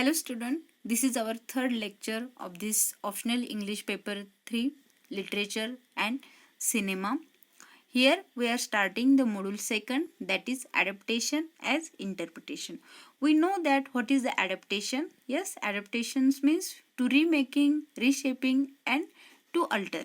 Hello student, this is our third lecture of this optional English paper 3 literature and cinema. Here we are starting the module 2nd, that is adaptation as interpretation. We know that what is the adaptation? Yes, adaptations means to remaking, reshaping and to alter.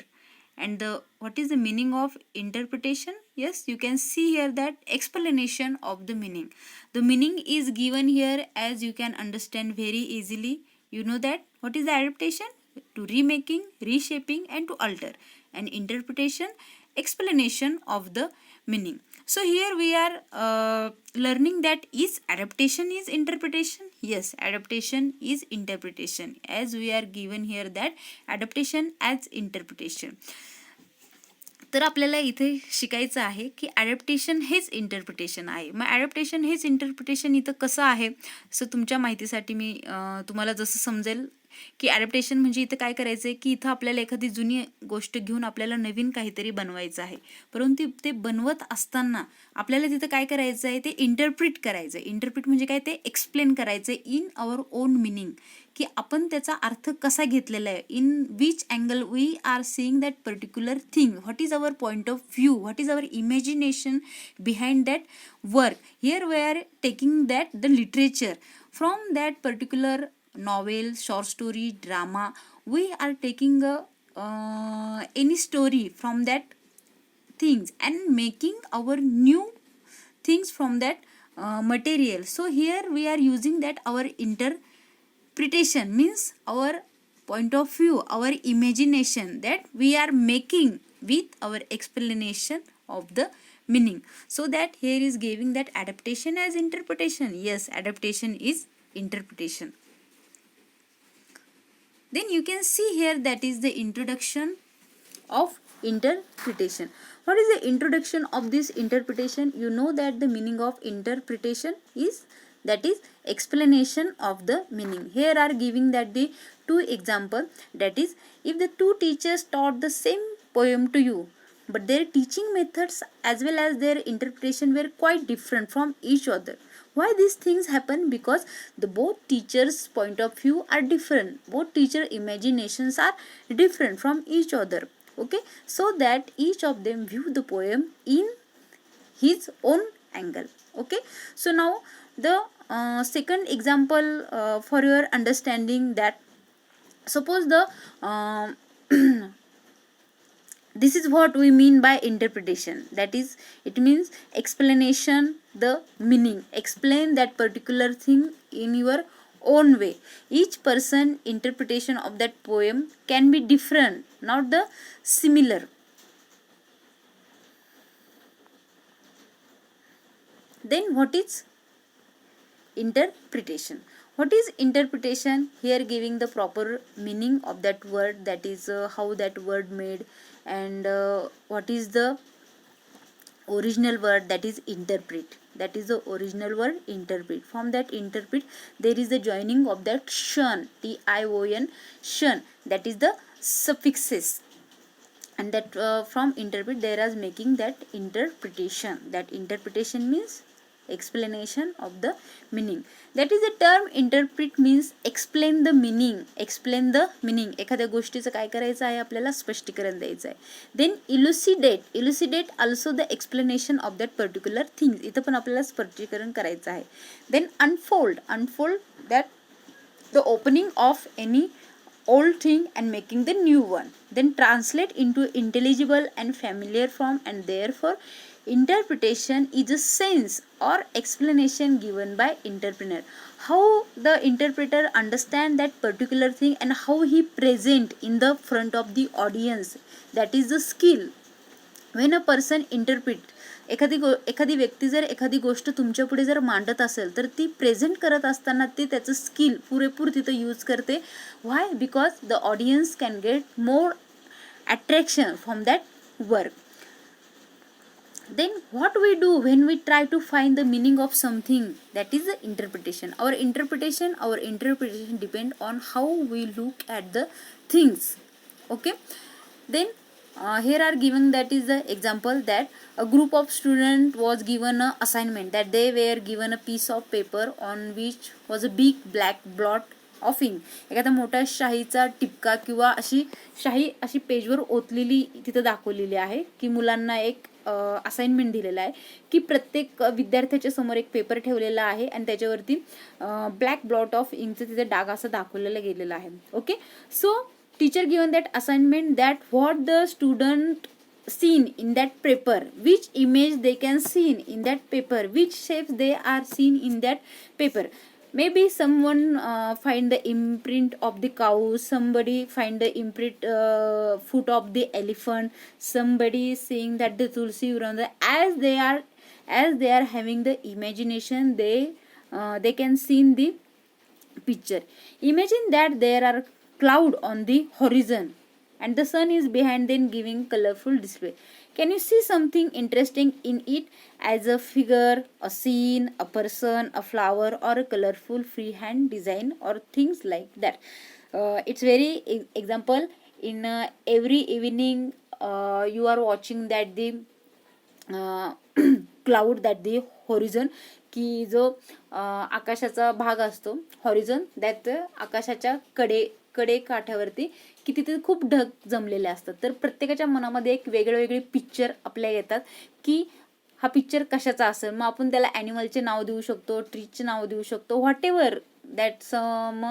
And what is the meaning of interpretation? Yes, you can see here that explanation of the meaning. The meaning is given here as you can understand very easily. You know that what is the adaptation? To remaking, reshaping and to alter. And interpretation, explanation of the meaning. So here we are learning that is adaptation is interpretation. Yes, adaptation is interpretation, as we are given here that adaptation as interpretation. तर आपल्याला इथे शिकायचं आहे की adaptation हेच interpretation आहे. मग adaptation हेच interpretation इथं कसं आहे, असं तुमच्या माहितीसाठी मी तुम्हाला जसं समजेल की ॲडॅप्टेशन म्हणजे इथं काय करायचं आहे की इथं आपल्याला एखादी जुनी गोष्ट घेऊन आपल्याला नवीन काहीतरी बनवायचं आहे, परंतु ते बनवत असताना आपल्याला तिथं काय करायचं आहे, ते इंटरप्रिट करायचं आहे. इंटरप्रिट म्हणजे काय, ते एक्सप्लेन करायचं आहे इन आवर ओन मिनिंग, की आपण त्याचा अर्थ कसा घेतलेला आहे, in which angle we are seeing that particular thing, what is our point of view, what is our imagination behind that work. Here we are taking that the literature from that particular novel, short story, drama. We are taking any story from that things and making our new things from that material. So here we are using that our interpretation means our point of view, our imagination that we are making with our explanation of the meaning. So that here is giving that adaptation as interpretation. Yes, adaptation is interpretation. Then you can see here that is the introduction of interpretation. What is the introduction of this interpretation? You know that the meaning of interpretation is, that is explanation of the meaning. Here are giving that the two example, that is if the two teachers taught the same poem to you, but their teaching methods as well as their interpretation were quite different from each other. Why these things happen? Because the both teachers point of view are different, both teacher imaginations are different from each other. Okay, so that each of them view the poem in his own angle. Okay, so now the second example for your understanding, that suppose the this is what we mean by interpretation, that is it means explanation the meaning, explain that particular thing in your own way. Each person interpretation of that poem can be different, not the similar. Then what is interpretation? What is interpretation? Here giving the proper meaning of that word, that is how that word made, and what is the original word, that is interpret, that is the original word interpret. From that interpret there is the joining of that shun, tion, shun, that is the suffixes, and that from interpret there is making that interpretation. That interpretation means explanation of the meaning. That is the term interpret means explain the meaning, explain the meaning. एखाद्या गोष्टीचं काय करायचं आहे, आपल्याला स्पष्टीकरण द्यायचं आहे. Then elucidate, elucidate also the explanation of that particular thing. इथं पण आपल्याला स्पष्टीकरण करायचं आहे. Then unfold, unfold that the opening of any old thing and making the new one. Then translate into intelligible and familiar form, and therefore interpretation is a sense or explanation given by interpreter. How the interpreter understand that particular thing and how he present in the front of the audience, that is the skill. When a person interpret, एखादी व्यक्ती जर एखादी गोष्ट तुमच्या पुढे जर मांडत असेल तर ती प्रेझेंट करत असताना ते त्याचं स्किल पुरेपूर तिथं यूज करते. Why? Because the audience can get more attraction from that work. Then what we do when we try to find the meaning of something, that is the interpretation. Our interpretation depend on how we look at the things. Okay, then Here are given, that is the example, that a group of students was given a assignment, that they were given a piece of paper on which was a big black blot of ink. एखादा मोठा शाहीचा टिपका किंवा अशी शाही अशी पेजवर ओतलेली तिथं दाखवलेली आहे की मुलांना एक असाइनमेंट दिलेला आहे की प्रत्येक विद्यार्थ्याच्या समोर एक पेपर ठेवलेला आहे आणि त्याच्यावरती ब्लॅक ब्लॉट ऑफ इंकचं तिथे डाग असं दाखवलेलं गेलेलं आहे. Okay, so teacher given that assignment, that what the student seen in that paper, which image they can seen in that paper, which shapes they are seen in that paper. Maybe someone find the imprint of the cow, somebody find the imprint foot of the elephant, somebody saying that the tulsi vranda. As they are having the imagination, they can see in the picture. Imagine that there are cloud on the horizon and the sun is behind them giving colorful display. Can you see something interesting in it, as a figure, a scene, a person, a flower, or a colorful freehand design, or things like that? It's very example in every evening you are watching that the cloud, that the horizon, की जो आकाशाचा भाग असतो हॉरिझन, that आकाशाच्या कडे काठावरती की तिथे खूप ढग जमलेले असतात. तर प्रत्येकाच्या मनामध्ये एक वेगळे पिक्चर आपल्या येतात की हा पिक्चर कशाचा असेल. मग आपण त्याला ॲनिमलचे नाव देऊ शकतो, ट्रीचे नाव देऊ शकतो, whatever that some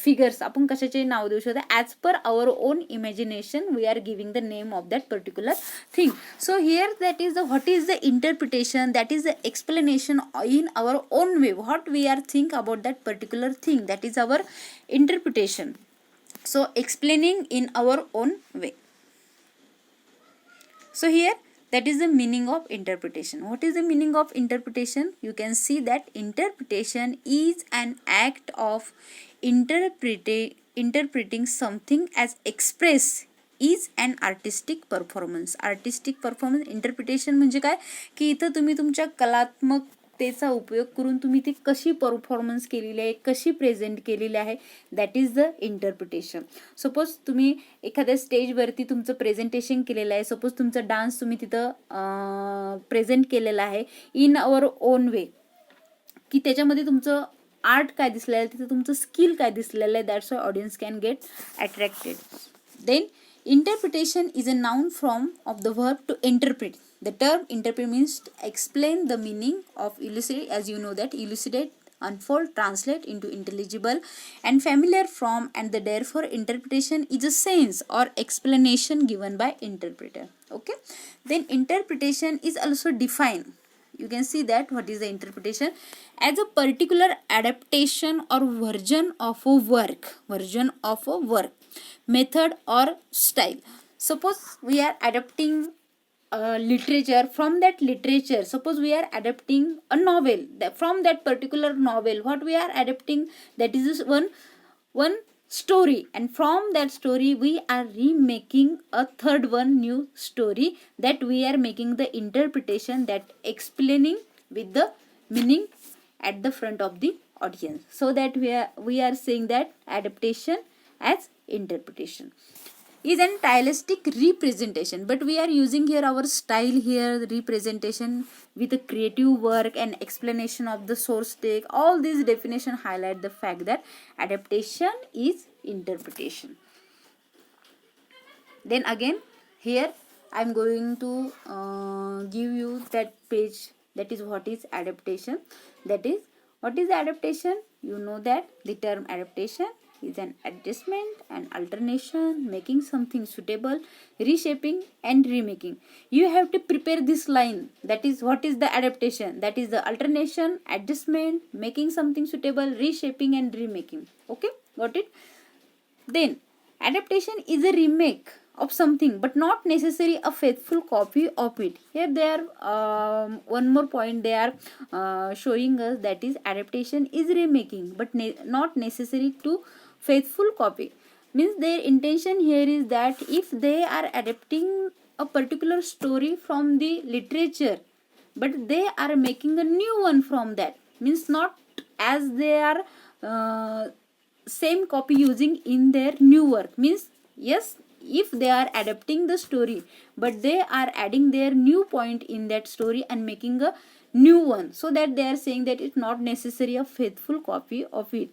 figures आपण कशाचे नाव देऊ शकतो. As per our own imagination we are giving the name of that particular thing. So here that is the what is the interpretation, that is the explanation in our own way, what we are think about that particular thing, that is our interpretation. So explaining in our own way. So here, that is the meaning of interpretation. What is the meaning of interpretation? You can see that interpretation is an act of interpreting something as express is an artistic performance. Artistic performance interpretation म्हणजे काय की इथं तुम्ही तुमच्या कलात्मकतेचा उपयोग करून तुम्ही ती कशी परफॉर्मन्स केलेली आहे, कशी प्रेझेंट केलेली आहे, that is the interpretation. Suppose तुम्ही एखाद्या स्टेजवरती तुमचं प्रेझेंटेशन केलेलं आहे, सपोज तुमचा डान्स तुम्ही तिथं प्रेझेंट केलेला आहे इन अवर ओन वे, की त्याच्यामध्ये तुमचं आर्ट काय दिसलेलं आहे, तिथं तुमचं स्किल काय दिसलेलं आहे, that's why audience can get attracted. Then interpretation is a noun form of the verb to interpret. The term interpret means explain the meaning of elucidate, as you know that elucidate, unfold, translate into intelligible and familiar form, and the therefore interpretation is a sense or explanation given by interpreter. Okay, then interpretation is also defined. You can see that what is the interpretation as a particular adaptation or version of a work, method or style. Suppose we are adapting literature. From that literature, suppose we are adapting a novel, from that particular novel what we are adapting, that is one story, and from that story we are remaking a third one new story, that we are making the interpretation, that explaining with the meaning at the front of the audience. So that we are saying that adaptation as interpretation is an stylistic representation, but we are using here our style here, the representation with a creative work and explanation of the source text. All these definition highlight the fact that adaptation is interpretation. Then again here I am going to give you that page, that is what is adaptation. That is, what is adaptation? You know that the term adaptation is an adjustment and alternation, making something suitable, reshaping and remaking. You have to prepare this line, that is what is the adaptation, that is the alternation, adjustment, making something suitable, reshaping and remaking. Okay, got it? Then adaptation is a remake of something but not necessarily a faithful copy of it. Here they are one more point they are showing us, that is adaptation is remaking but not necessary to faithful copy. Means their intention here is that if they are adapting a particular story from the literature but they are making a new one from that, means not as they are same copy using in their new work, means yes, if they are adapting the story, but they are adding their new point in that story and making a new one, so that they are saying that it's not necessary a faithful copy of it.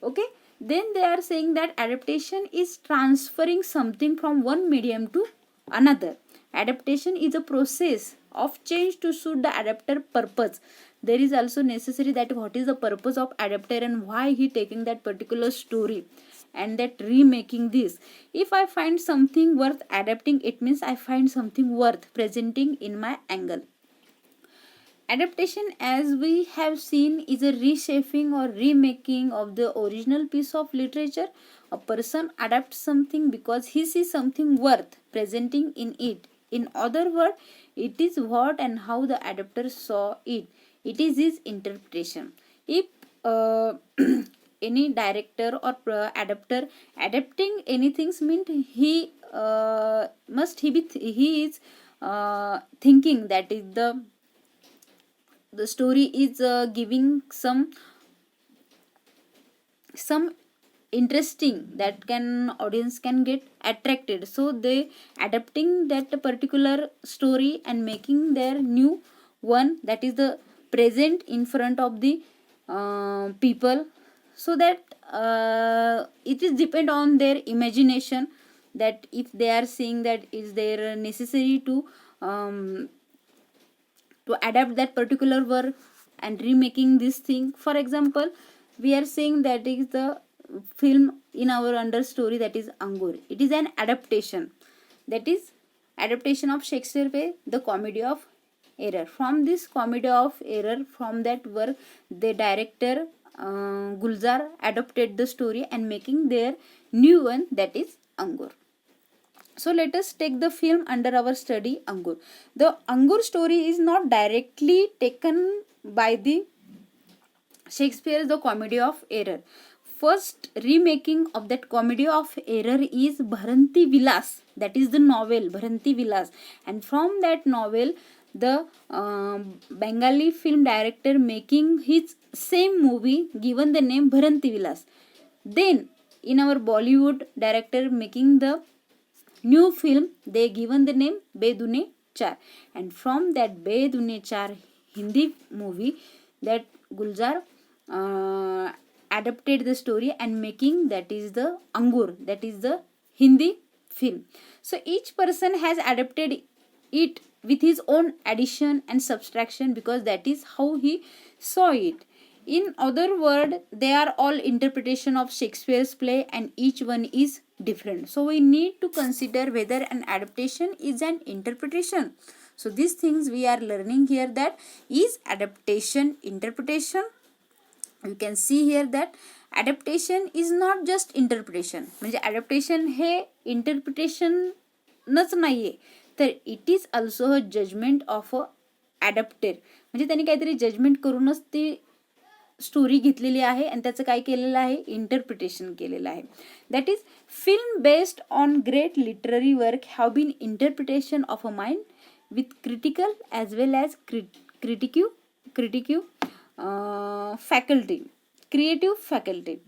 Okay, then they are saying that adaptation is transferring something from one medium to another. Adaptation is a process of change to suit the adapter purpose. There is also necessary that what is the purpose of adapter and why he taking that particular story and that remaking this. If I find something worth adapting, it means I find something worth presenting in my angle. Adaptation, as we have seen, is a reshaping or remaking of the original piece of literature. A person adapts something because he sees something worth presenting in it. In other words, it is what and how the adapter saw it. It is his interpretation. If any director or adapter adapting anything means he is thinking that is the story is giving some interesting that can audience can get attracted, so they adapting that particular story and making their new one, that is the present in front of the people, so that it is depend on their imagination, that if they are saying that is there necessary to adapt that particular work and remaking this thing. For example, we are saying that is the film in our under story, that is Angur. It is an adaptation, that is adaptation of Shakespeare play The Comedy of Error. From this Comedy of Error, from that work, the director Gulzar adapted the story and making their new one, that is Angur. So let us take the film under our study, Angur. The Angur story is not directly taken by the Shakespeare's The Comedy of Error. First remaking of that Comedy of Error is Bharanti Vilas, that is the novel Bharanti Vilas, and from that novel the Bengali film director making his same movie given the name Bharanti Vilas. Then in our Bollywood director making the new film, they given the name Bedune Char, and from that Bedune Char Hindi movie, that Gulzar adapted the story and making, that is the Angur, that is the Hindi film. So each person has adapted it with his own addition and subtraction, because that is how he saw it. In other words, they are all interpretation of Shakespeare's play and each one is different. So we need to consider whether an adaptation is an interpretation. So these things we are learning here, that is adaptation interpretation. You can see here that adaptation is not just interpretation. म्हणजे adaptation हे interpretationच नाहीये, तर it is also a judgment of a adapter. म्हणजे त्यांनी काहीतरी judgement करूनच ती story घेतलेली आहे आणि त्याचं काय केलेलं आहे, इंटरप्रिटेशन केलेलं आहे. That is film based on great literary work have been interpretation of a mind with critical as well as creative faculty.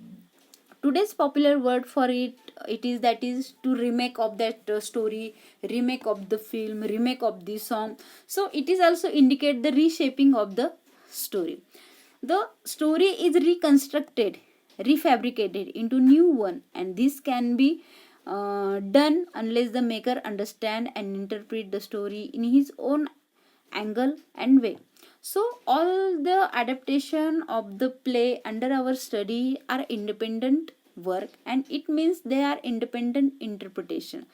Today's popular word for it is that is to remake of that story, remake of the film, remake of the song. So it is also indicate the reshaping of the story. The story is reconstructed, refabricated into new one, and this can be done unless the maker understand and interpret the story in his own angle and way. So all the adaptation of the play under our study are independent work, and it means they are independent interpretation,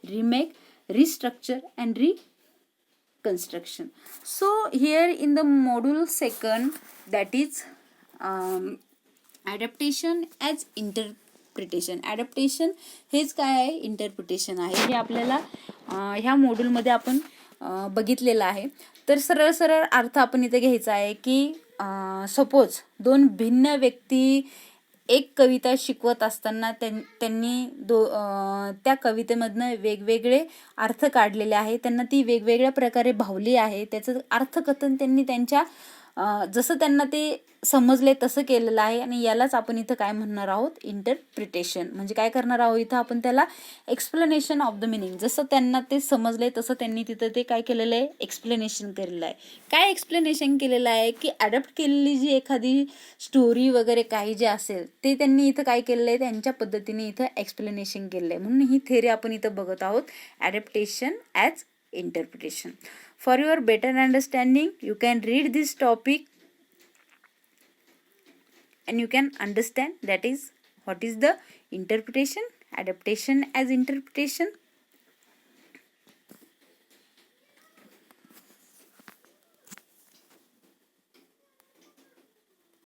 remake, restructure and reconstruction. So here in the module second, that is adaptation as interpretation. adaptation हेच काय आहे, interpretation आहे. हे आपल्याला ह्या मॉड्यूलमध्ये आपण बघितलेलं आहे. तर सरळ सरळ अर्थ आपण इथे घ्यायचा आहे की सपोज दोन भिन्न व्यक्ती एक कविता शिकवत असताना त्यांनी त्या कवितेमधनं वेगवेगळे अर्थ काढलेले आहे, त्यांना ती वेगवेगळ्या प्रकारे भावली आहे. त्याचं अर्थकथन त्यांनी त्यांच्या जसं त्यांना ते समजले तसं केलेलं आहे आणि यालाच आपण इथं काय म्हणणार आहोत, इंटरप्रिटेशन. म्हणजे काय करणार आहोत इथं आपण त्याला एक्सप्लेनेशन ऑफ द मिनिंग. जसं त्यांना ते समजले तसं त्यांनी तिथं ते काय केलेलं आहे, एक्सप्लेनेशन केलेलं आहे. काय एक्सप्लेनेशन केलेलं आहे की ॲडॅप्ट केलेली जी एखादी स्टोरी वगैरे काही जे असेल ते त्यांनी इथं काय केलेलं आहे, त्यांच्या पद्धतीने इथं एक्सप्लेनेशन केलेलं आहे. म्हणून ही थेरी आपण इथं बघत आहोत, adaptation as interpretation. For your better understanding, you can read this topic and you can understand that is what is the interpretation, adaptation as interpretation.